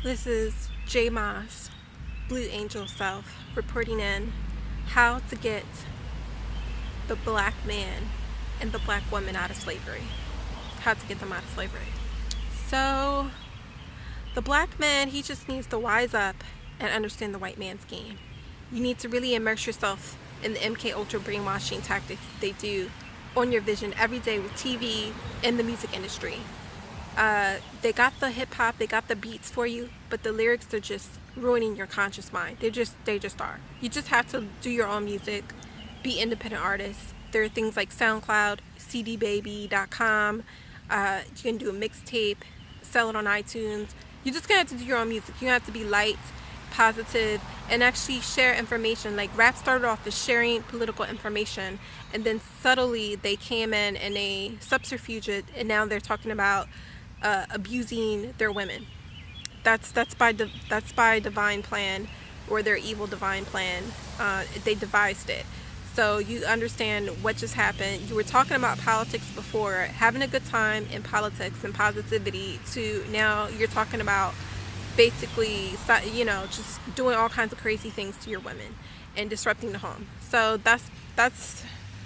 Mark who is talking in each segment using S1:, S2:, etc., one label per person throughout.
S1: This is J Moss, Blue Angel Self, reporting in how to get the black man and the black woman out of slavery. How to get them out of slavery. So, the black man, he just needs to wise up and understand the white man's game. You need to really immerse yourself in the MK Ultra brainwashing tactics they do on your vision every day with TV and the music industry. They got the hip hop, they got the beats for you, but the lyrics are just ruining your conscious mind. They just are. You just have to do your own music, be independent artists. There are things like SoundCloud, cdbaby.com. You can do a mixtape, sell it on iTunes. You're just gonna have to do your own music. You have to be light, positive, and actually share information. Like rap started off as sharing political information, and then subtly they came in and they subterfuge it, and now they're talking about abusing their women. That's by divine plan, or their evil divine plan. They devised it. So you understand what just happened. You were talking about politics before, having a good time in politics and positivity, to now you're talking about basically, just doing all kinds of crazy things to your women and disrupting the home. So that's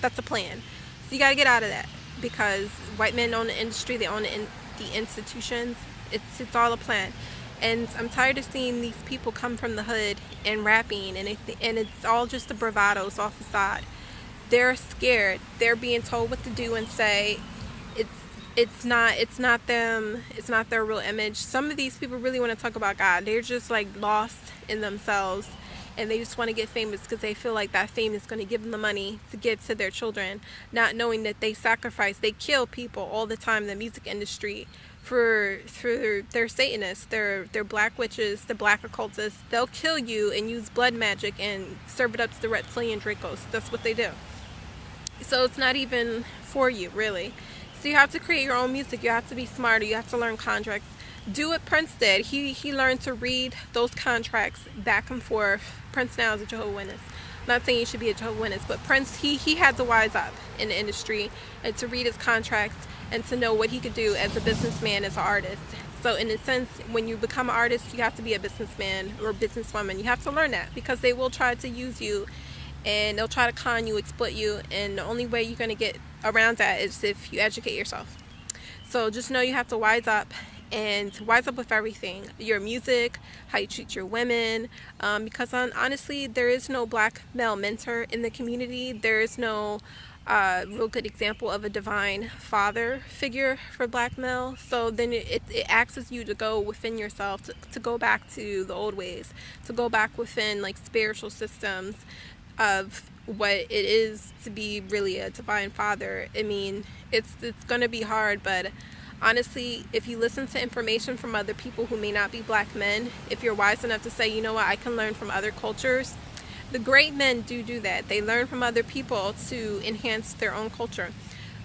S1: a plan. So you got to get out of that, because white men own the industry, they own the institutions. It's all a plan. And I'm tired of seeing these people come from the hood and rapping, and it's all just a bravado. It's all facade. They're scared. They're being told what to do and say. It's not them. It's not their real image. Some of these people really want to talk about God. They're just like lost in themselves, and they just want to get famous because they feel like that fame is going to give them the money to give to their children, not knowing that they sacrifice, they kill people all the time in the music industry for their Satanists, their black witches, the black occultists. They'll kill you and use blood magic and serve it up to the reptilian Dracos. That's what they do. So it's not even for you, really. So you have to create your own music. You have to be smarter. You have to learn contracts. Do what Prince did. He learned to read those contracts back and forth. Prince now is a Jehovah's Witness. I'm not saying you should be a Jehovah's Witness, but Prince, he had to wise up in the industry and to read his contracts and to know what he could do as a businessman, as an artist. So in a sense, when you become an artist, you have to be a businessman or businesswoman. You have to learn that, because they will try to use you, and they'll try to con you, exploit you, and the only way you're going to get around that is if you educate yourself. So just know you have to wise up, and wise up with everything. Your music, how you treat your women, because honestly, there is no black male mentor in the community. There is no real good example of a divine father figure for black male. So then it asks you to go within yourself, to go back to the old ways, to go back within like spiritual systems of what it is to be really a divine father. I mean, it's gonna be hard, but honestly, if you listen to information from other people who may not be black men, if you're wise enough to say, you know what, I can learn from other cultures. The great men do that. They learn from other people to enhance their own culture.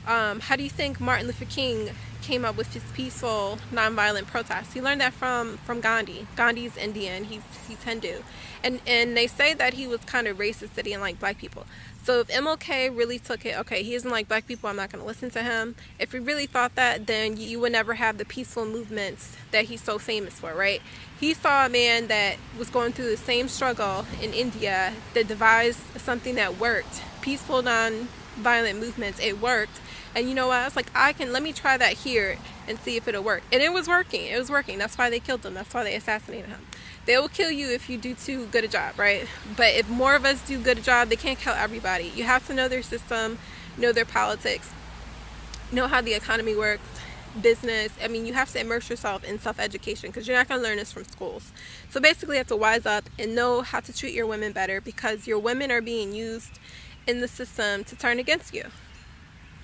S1: How do you think Martin Luther King came up with his peaceful, nonviolent protests? He learned that from Gandhi. Gandhi's Indian. He's Hindu, and they say that he was kind of racist, that he didn't like black people. So if MLK really took it, okay, he doesn't like black people, I'm not going to listen to him. If he really thought that, then you would never have the peaceful movements that he's so famous for, right? He saw a man that was going through the same struggle in India that devised something that worked. Peaceful, non-violent movements, it worked. And you know what? I was like, let me try that here and see if it'll work. And it was working. It was working. That's why they killed him. That's why they assassinated him. They will kill you if you do too good a job, right? But if more of us do good a job, they can't kill everybody. You have to know their system, know their politics, know how the economy works, business. I mean, you have to immerse yourself in self-education, because you're not going to learn this from schools. So basically, you have to wise up and know how to treat your women better, because your women are being used in the system to turn against you.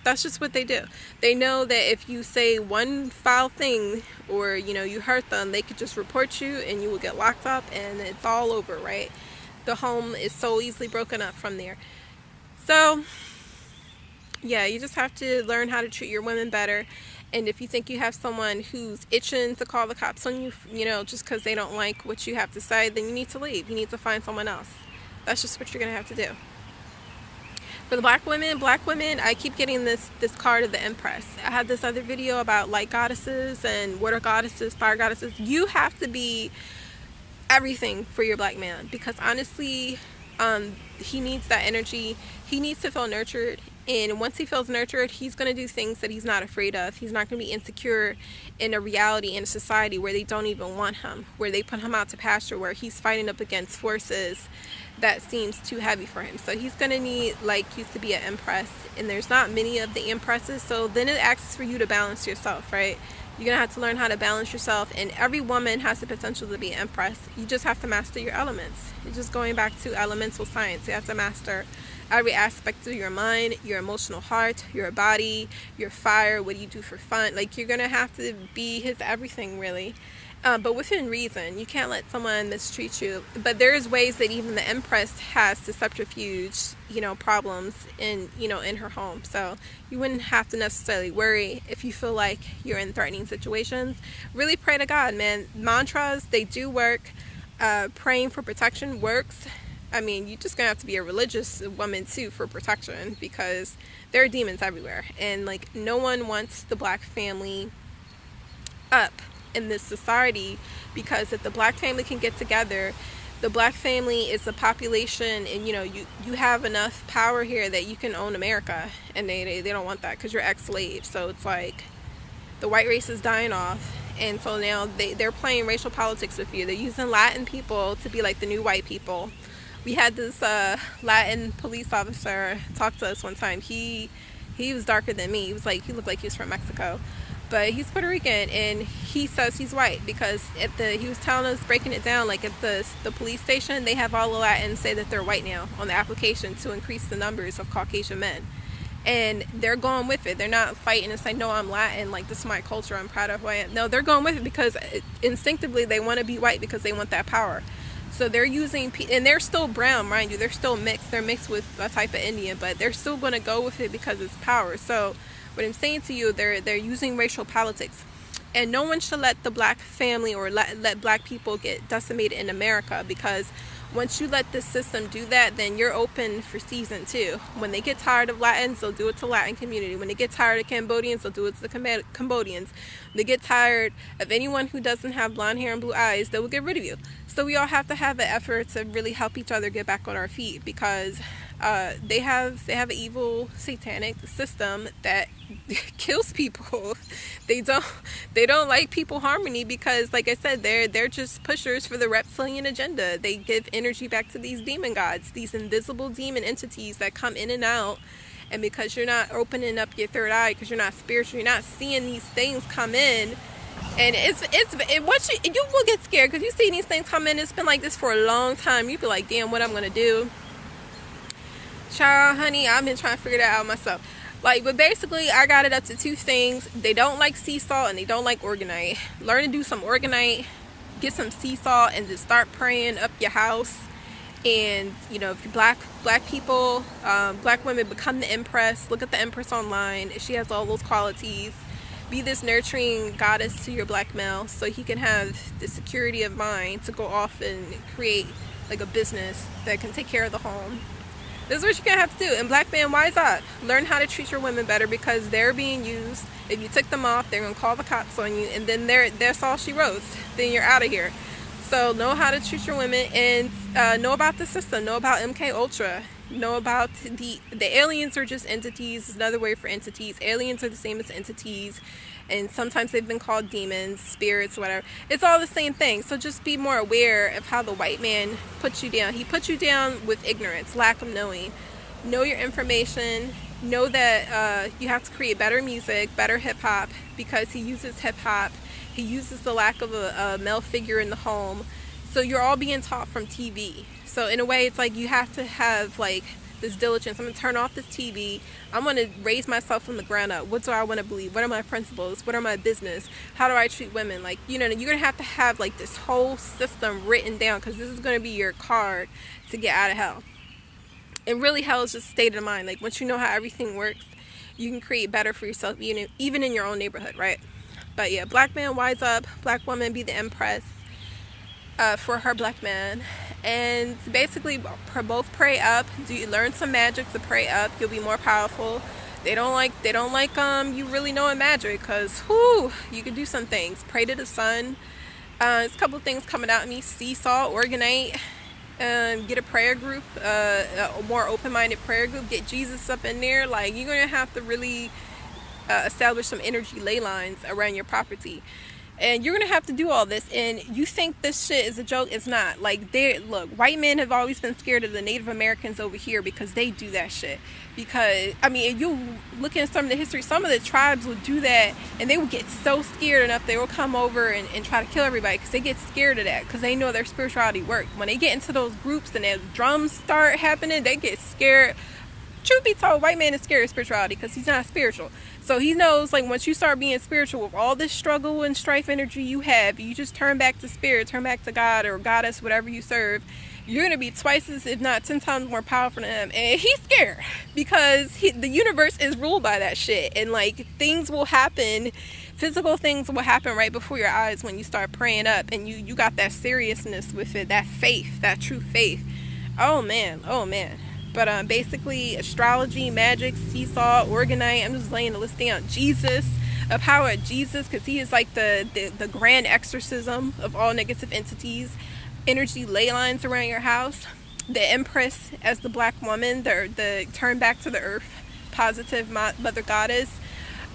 S1: That's just what they do. They know that if you say one foul thing, or you hurt them, they could just report you and you will get locked up, and it's all over, right? The home is so easily broken up from there. So yeah, you just have to learn how to treat your women better. And if you think you have someone who's itching to call the cops on you, just because they don't like what you have to say, then you need to leave. You need to find someone else. That's just what you're going to have to do. For the black women, I keep getting this card of the Empress. I had this other video about light goddesses and water goddesses, fire goddesses. You have to be everything for your black man, because honestly, he needs that energy. He needs to feel nurtured, and once he feels nurtured, he's going to do things that he's not afraid of. He's not going to be insecure in a reality, in a society where they don't even want him, where they put him out to pasture, where he's fighting up against forces that seems too heavy for him. So he's going to need, like, you to be an empress, and there's not many of the empresses, so then it asks for you to balance yourself, right? You're going to have to learn how to balance yourself, and every woman has the potential to be an empress. You just have to master your elements. It's just going back to elemental science. You have to master every aspect of your mind, your emotional heart, your body, your fire, what do you do for fun. Like, you're going to have to be his everything, really. But within reason. You can't let someone mistreat you. But there's ways that even the Empress has to subterfuge, problems in her home. So you wouldn't have to necessarily worry if you feel like you're in threatening situations. Really pray to God, man. Mantras, they do work. Praying for protection works. I mean, you're just gonna have to be a religious woman too for protection, because there are demons everywhere, and like, no one wants the black family up in this society, because if the black family can get together, the black family is a population, and you have enough power here that you can own America, and they don't want that, because you're ex-slaves. So it's like the white race is dying off, and so now they're playing racial politics with you. They're using Latin people to be like the new white people. We had this Latin police officer talk to us one time. He was darker than me. He looked like he was from Mexico, but he's Puerto Rican, and he says he's white because he was telling us, breaking it down, like at the police station, they have all the Latins say that they're white now on the application to increase the numbers of Caucasian men, and they're going with it. They're not fighting and saying, no, I'm Latin, like, this is my culture, I'm proud of who I am. No, they're going with it because instinctively they want to be white, because they want that power. So they're using, and they're still brown, mind you, they're still mixed. They're mixed with a type of Indian, but they're still going to go with it because it's power. So what I'm saying to you, they're using racial politics. And no one should let the black family or let black people get decimated in America, because once you let this system do that, then you're open for season 2. When they get tired of Latins, they'll do it to Latin community. When they get tired of Cambodians, they'll do it to the Cambodians. When they get tired of anyone who doesn't have blonde hair and blue eyes, they will get rid of you. So we all have to have an effort to really help each other get back on our feet, because they have an evil satanic system that kills people. They don't like people harmony, because, like I said, they're just pushers for the reptilian agenda. They give energy back to these demon gods, these invisible demon entities that come in and out. And because you're not opening up your third eye, because you're not spiritual, you're not seeing these things come in. And you will get scared, because you see these things come in. It's been like this for a long time. You be like, damn, what I'm gonna do? Child, honey, I've been trying to figure that out myself. But basically, I got it up to 2 things. They don't like sea salt, and they don't like organite. Learn to do some organite, get some sea salt, and just start praying up your house. And if black people, black women, become the Empress. Look at the Empress online. She has all those qualities. Be this nurturing goddess to your black male, so he can have the security of mind to go off and create like a business that can take care of the home. This is what you're gonna have to do. And black man, wise up. Learn how to treat your women better, because they're being used. If you took them off, they're gonna call the cops on you, and then that's all she wrote. Then you're out of here. So know how to treat your women, and know about the system. Know about MK Ultra. Know about the aliens are just entities. It's another word for entities. Aliens are the same as entities, and sometimes they've been called demons, spirits, whatever. It's all the same thing. So just be more aware of how the white man puts you down. He puts you down with ignorance, lack of knowing. Know your information. Know that you have to create better music, better hip-hop, because he uses hip-hop. He uses the lack of a male figure in the home. So you're all being taught from TV. So in a way, it's like you have to have like this diligence. I'm going to turn off this TV. I'm going to raise myself from the ground up. What do I want to believe? What are my principles? What are my business? How do I treat women? Like, you're going to have like this whole system written down, because this is going to be your card to get out of hell. And really, hell is just a state of mind. Like, once you know how everything works, you can create better for yourself, even in your own neighborhood, right? But yeah, black man, wise up. Black woman, be the Empress for her black man. and basically both pray up. Learn some magic to pray up. You'll be more powerful. They don't like you really knowing magic, because you can do some things. Pray to the sun. There's a couple of things coming out at me. Seesaw, Organite, get a prayer group, a more open-minded prayer group. Get Jesus up in there. Like, you're gonna have to really establish some energy ley lines around your property. And you're gonna have to do all this. And you think this shit is a joke? It's not. Like, look, white men have always been scared of the Native Americans over here because they do that shit. Because, I mean, if you look at some of the history, some of the tribes will do that, and they will get so scared enough they will come over and try to kill everybody, because they get scared of that, because they know their spirituality works. When they get into those groups and their drums start happening, they get scared. Truth be told, white man is scared of spirituality because he's not spiritual. So he knows, like, once you start being spiritual, with all this struggle and strife energy you have, you just turn back to spirit, turn back to God or goddess, whatever you serve, you're going to be twice as, if not 10 times more powerful than him. And he's scared because the universe is ruled by that shit. And, like, things will happen, physical things will happen right before your eyes when you start praying up. And you got that seriousness with it, that faith, that true faith. Oh, man. But basically, astrology, magic, seesaw, Organite. I'm just laying the list down. Jesus, a power of Jesus, because he is like the grand exorcism of all negative entities. Energy ley lines around your house. The Empress as the black woman, the turn back to the earth, positive mother goddess.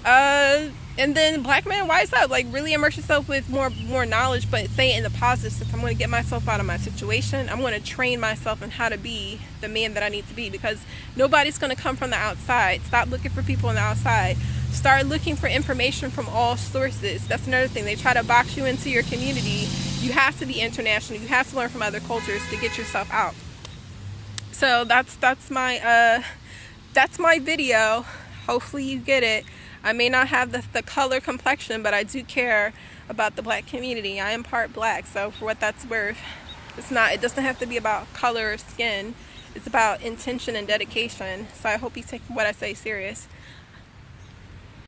S1: And then black man, wise up. Like, really immerse yourself with more knowledge, but say it in the positive sense. I'm going to get myself out of my situation. I'm going to train myself in how to be the man that I need to be, because nobody's going to come from the outside. Stop looking for people on the outside. Start looking for information from all sources. That's another thing. They try to box you into your community. You have to be international. You have to learn from other cultures to get yourself out. So that's my video. Hopefully you get it. I may not have the color complexion, but I do care about the black community. I am part black, so for what that's worth, it doesn't have to be about color or skin. It's about intention and dedication. So I hope you take what I say serious.